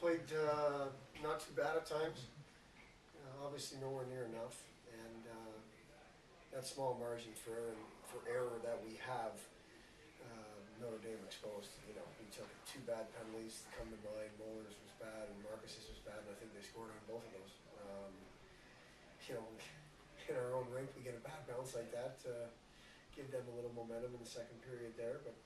played not too bad at times. Obviously nowhere near enough, and that small margin for error that we have, Notre Dame exposed. You know, we took 2 bad penalties to come to mind. Muller's was bad, and Marcus's was bad, and I think they scored on both of those. You know, in our own rink, we get a bad bounce like that. Give them a little momentum in the second period there, but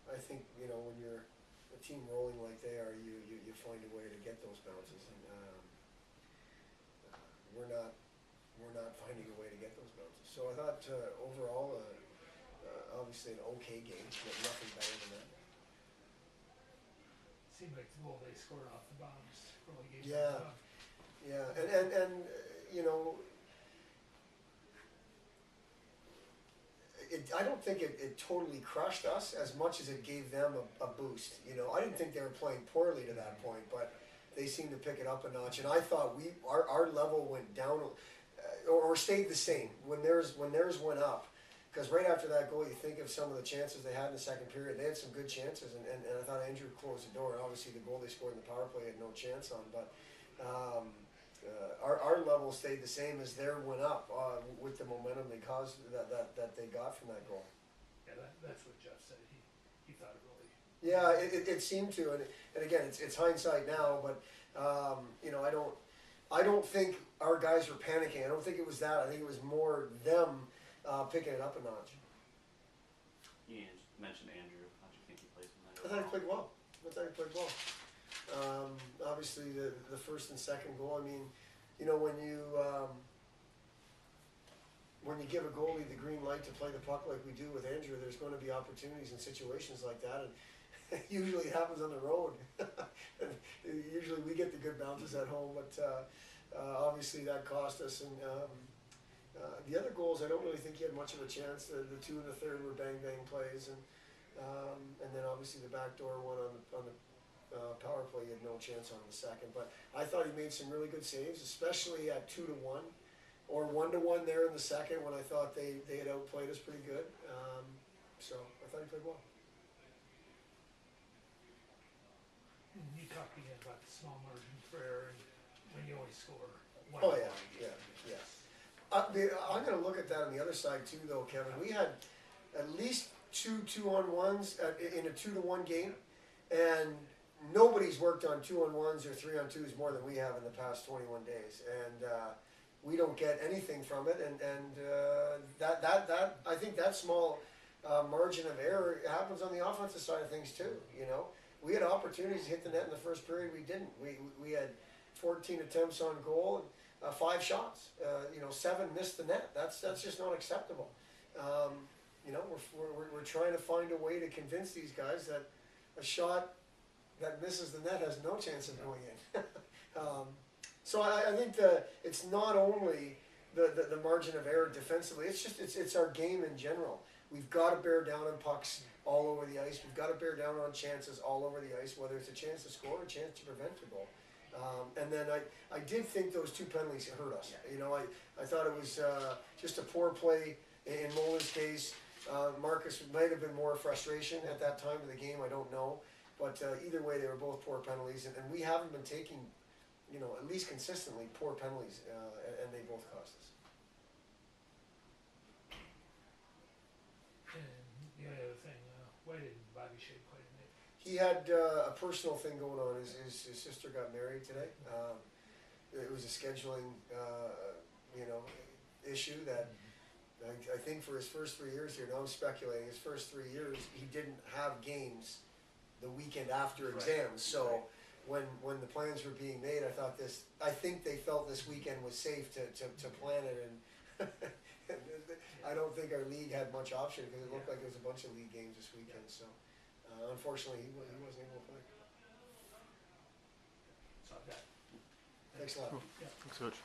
I think, you know, when you're a team rolling like they are, you find a way to get those bounces, and we're not finding a way to get those bounces. So I thought overall, obviously an okay game, but nothing better than that. Seemed like the goal they scored off the bombs really gave Yeah, them yeah, and you know, I don't think it totally crushed us as much as it gave them a boost. You know, I didn't think they were playing poorly to that point, but they seemed to pick it up a notch. And I thought our level went down or stayed the same when theirs went up. Because right after that goal, you think of some of the chances they had in the second period. They had some good chances, and I thought Andrew closed the door. Obviously, the goal they scored in the power play had no chance on, but. Our level stayed the same as their went up with the momentum they caused that they got from that goal. Yeah, that's what Jeff said. He thought it really. Yeah, it seemed to, and again, it's hindsight now, but you know, I don't think our guys were panicking. I don't think it was that. I think it was more them picking it up a notch. You mentioned Andrew. How did you think he played tonight? I thought he played well. Obviously, the first and second goal. I mean, you know, when you give a goalie the green light to play the puck like we do with Andrew, there's going to be opportunities in situations like that, and usually it happens on the road. Usually we get the good bounces at home, but obviously that cost us. And the other goals, I don't really think he had much of a chance. The 2 and the third were bang plays, and then obviously the backdoor one on the power play, he had no chance on the second. But I thought he made some really good saves, especially at 2-1 or 1-1 there in the second when I thought they had outplayed us pretty good. So I thought he played well. You talked again about the small margin for error and when you only score one. Oh yeah. I'm going to look at that on the other side too, though, Kevin. We had at least 2 2-on-1s in a 2-1 game, and nobody's worked on 2-on-1s or 3-on-2s more than we have in the past 21 days, and we don't get anything from it. And that I think that small margin of error happens on the offensive side of things too. You know, we had opportunities to hit the net in the first period. We didn't. We had 14 attempts on goal and 5 shots. You know, 7 missed the net. That's just not acceptable. You know, we're trying to find a way to convince these guys that a shot that misses the net has no chance of going in. So I think it's not only the margin of error defensively. It's our game in general. We've got to bear down on pucks all over the ice. We've got to bear down on chances all over the ice, whether it's a chance to score or a chance to prevent a goal. And then I did think those 2 penalties hurt us. You know, I thought it was just a poor play in Muller's case. Marcus might have been more frustration at that time of the game. I don't know. But either way, they were both poor penalties. And we haven't been taking, you know, at least consistently poor penalties, and they both cost us. And the other thing, why didn't Bobby Shea play tonight? He had a personal thing going on. His sister got married today. It was a scheduling, you know, issue that I think for his first 3 years here, now I'm speculating, his first 3 years, he didn't have games the weekend after exams. So when the plans were being made, I think they felt this weekend was safe to plan it, and I don't think our league had much option because it looked like there was a bunch of league games this weekend. So unfortunately, he wasn't able to play. So I've got. Thanks a lot. Thanks so much.